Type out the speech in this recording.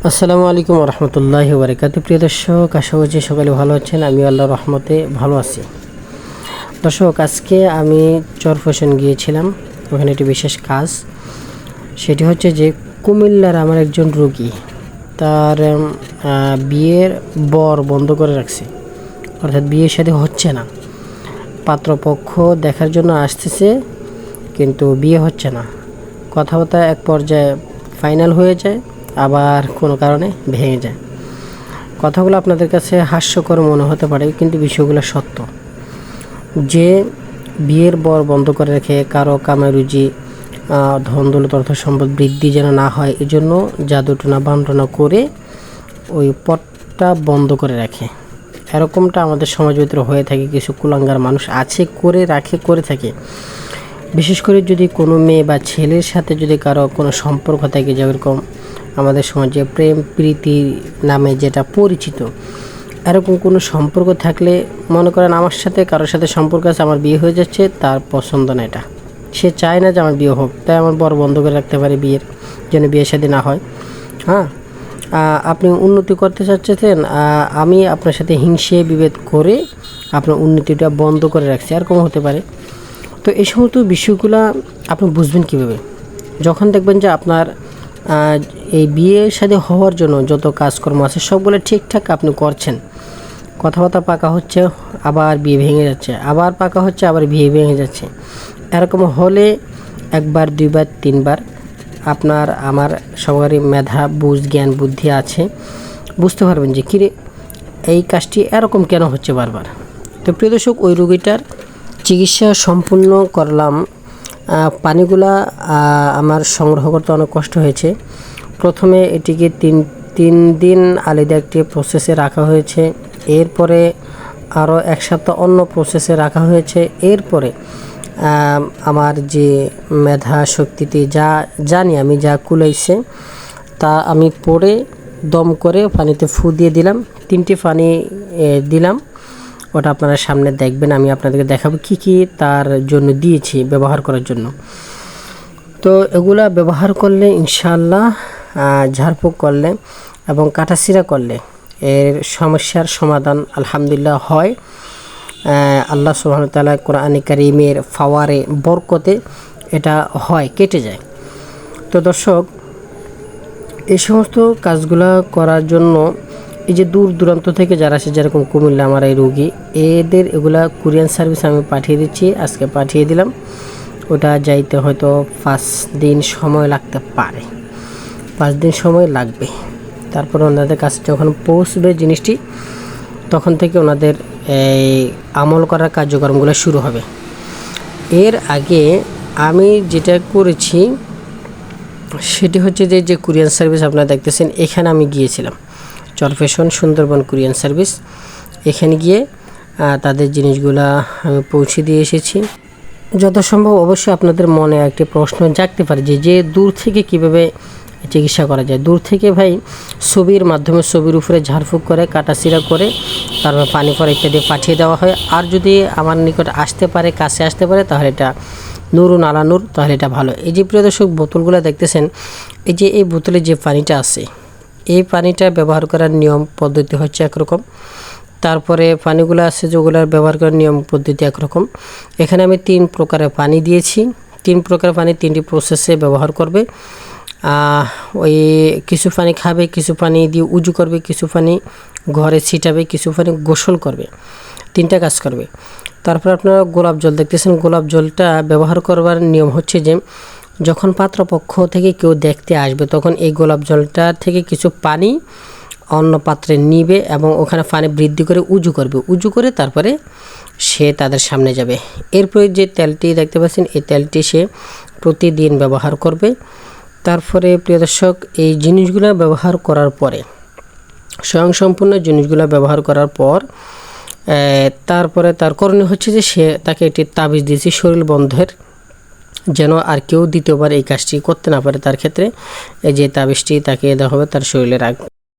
আসসালামু আলাইকুম রহমতুল্লাহি ওয়া বারাকাতুহু। প্রিয় দর্শক, আশা করছি সকালে ভালো আছেন। আমি আল্লাহর রহমতে ভালো আছি। দর্শক, আজকে আমি চরফ্যাশন গিয়েছিলাম। ওখানে একটি বিশেষ কাজ, সেটি হচ্ছে যে কুমিল্লার আমার একজন রোগী, তার বিয়ের বর বন্ধ করে রাখছে, অর্থাৎ বিয়ের সাথে হচ্ছে না। পাত্রপক্ষ দেখার জন্য আসতেছে, কিন্তু বিয়ে হচ্ছে না। কথাবার্তা এক পর্যায়ে ফাইনাল হয়ে যায়, আবার কোনো কারণে ভেঙে যায়। কথাগুলো আপনাদের কাছে হাস্যকর মনে হতে পারে, কিন্তু বিষয়গুলো সত্য। যে বিয়ের বর বন্ধ করে রেখে কারো কামে রুজি, ধন দৌলত অর্থ সম্পদ বৃদ্ধি যেন না হয়, এই জন্য জাদুটনা বান্টনা করে ওই পথটা বন্ধ করে রাখে। এরকমটা আমাদের সমাজ ভিতরে হয়ে থাকে। কিছু কুলাঙ্গার মানুষ আছে, করে থাকে। বিশেষ করে যদি কোনো মেয়ে বা ছেলের সাথে যদি কারো কোনো সম্পর্ক থাকে, যেরকম আমাদের সমাজে প্রেম প্রীতি নামে যেটা পরিচিত, এরকম কোনো সম্পর্ক থাকলে, মনে করেন আমার সাথে কারোর সাথে সম্পর্ক আছে, আমার বিয়ে হয়ে যাচ্ছে, তার পছন্দ না, এটা সে চায় না যে আমার বিয়ে হোক, তাই আমার বর বন্ধ করে রাখতে পারে বিয়ের, যেন বিয়ের সাথে না হয়। হ্যাঁ, আপনি উন্নতি করতে চাচ্ছেন, আমি আপনার সাথে হিংসে বিভেদ করে আপনার উন্নতিটা বন্ধ করে রাখছি, এরকম হতে পারে। তো এই সমস্ত বিষয়গুলো আপনি বুঝবেন কীভাবে? যখন দেখবেন যে আপনার এই বিয়ের সাথে হওয়ার জন্য যত কাজকর্ম আছে সবগুলো ঠিকঠাক আপনি করছেন, কথাবার্তা পাকা হচ্ছে, আবার বিয়ে ভেঙে যাচ্ছে, আবার পাকা হচ্ছে, আবার বিয়ে ভেঙে যাচ্ছে, এরকম হলে একবার দুইবার তিনবার আপনার আমার সবারই মেধা বুঝ জ্ঞান বুদ্ধি আছে, বুঝতে পারবেন যে কিরে এই কাজটি এরকম কেন হচ্ছে বারবার। তো প্রিয় দর্শক, ওই রোগীটার চিকিৎসা সম্পূর্ণ করলাম। পানিগুলা আমার সংগ্রহ করতে অনেক কষ্ট হয়েছে। প্রথমে এটিকে তিন দিন আলাদা একটি প্রসেসে রাখা হয়েছে, এরপরে আরও এক সপ্তাহ অন্য প্রসেসে রাখা হয়েছে। এরপরে আমার যে মেধা শক্তিতে যা জানি, আমি যা কুলাইছে তা আমি পরে দম করে পানিতে ফু দিয়ে দিলাম। 3টি পানি দিলাম, ওটা আপনারা সামনে দেখবেন। আমি আপনাদেরকে দেখাবো কি কি তার জন্য দিয়েছি ব্যবহার করার জন্য। তো এগুলা ব্যবহার করলে ইনশাআল্লাহ, ঝাড়ফুঁক করলে এবং কাটাছিঁড়া করলে এর সমস্যার সমাধান আলহামদুলিল্লাহ হয়। আল্লাহ সুবহানাহু ওয়া তাআলা কোরআনে কারীমের ফাওয়ারে বরকতে এটা হয়, কেটে যায়। তো দর্শক, এই সমস্ত কাজগুলো করার জন্য এই যে দূর দূরান্ত থেকে যারা আসে, যেরকম কুমিল্লা আমার এই রোগী, এদের এগুলা কুরিয়ান সার্ভিস আমি পাঠিয়ে দিচ্ছি, আজকে পাঠিয়ে দিলাম। ওটা যাইতে হয়তো 5 দিন সময় লাগতে পারে, 5 দিন সময় লাগবে। তারপর ওনাদের কাছে যখন পৌঁছবে জিনিসটি, তখন থেকে ওনাদের এই আমল করার কার্যক্রমগুলো শুরু হবে। এর আগে আমি যেটা করেছি সেটি হচ্ছে যে কুরিয়ান সার্ভিস আপনারা দেখতেছেন, এখানে আমি গিয়েছিলাম, চরফ্যাশন সুন্দরবন কুরিয়ান সার্ভিস। এখানে গিয়ে তাদের জিনিসগুলা আমি পৌঁছে দিয়ে এসেছি। যত সম্ভব অবশ্যই আপনাদের মনে একটি প্রশ্ন জাগতে পারে যে দূর থেকে কিভাবে চিকিৎসা করা যায়। দূর থেকে ভাই ছবির মাধ্যমে, ছবির উপরে ঝাড়ফুঁক করে কাটাছিঁড়া করে তারপর পানি পরে ইত্যাদি পাঠিয়ে দেওয়া হয়। আর যদি আমার নিকট আসতে পারে, কাছে আসতে পারে, তাহলে এটা নুরুন আলা নূর, তাহলে এটা ভালো। এই যে প্রিয় দর্শক, বোতলগুলো দেখতেছেন, এই বোতলে যে পানিটা আছে, এই পানিটা ব্যবহার করার নিয়ম পদ্ধতি হচ্ছে একরকম। তারপরে পানিগুলো আছে যেগুলোর ব্যবহার করার নিয়ম পদ্ধতি একরকম। এখানে আমি 3 প্রকারের পানি দিয়েছি। 3 প্রকারের পানি 3টি প্রসেসে ব্যবহার করবে। ওই কিছু পানি খাবে, কিছু পানি দিয়ে উজু করবে, কিছু পানি ঘরে ছিটাবে, কিছু পানি গোসল করবে, 3টা কাজ করবে। তারপর আপনারা গোলাপ জল দেখতেছেন, গোলাপ জলটা ব্যবহার করবার নিয়ম হচ্ছে যে যখন পাত্রপক্ষ থেকে কেউ দেখতে আসবে, তখন এই গোলাপ জলটা থেকে কিছু পানি অন্য পাত্রে নিবে এবং ওখানে পানি বৃদ্ধি করে উজু করবে, উজু করে তারপরে সে তাদের সামনে যাবে। এরপরে যে তেলটি দেখতে পাচ্ছেন, এই তেলটি সে প্রতিদিন ব্যবহার করবে। তারপরে প্রিয় দর্শক, এই জিনিসগুলো ব্যবহার করার পরে, স্বয়ংসম্পূর্ণ জিনিসগুলো ব্যবহার করার পর তারপরে তার করণীয় হচ্ছে যে তাকে একটি তাবিজ দিয়েছি শরীর বন্ধের, যেন আর কেউ দ্বিতীয়বার এই কাজটি করতে না পারে। তার ক্ষেত্রে এই যে তাবিজটি তাকে দেওয়া হবে, তার শরীরে রাখবে।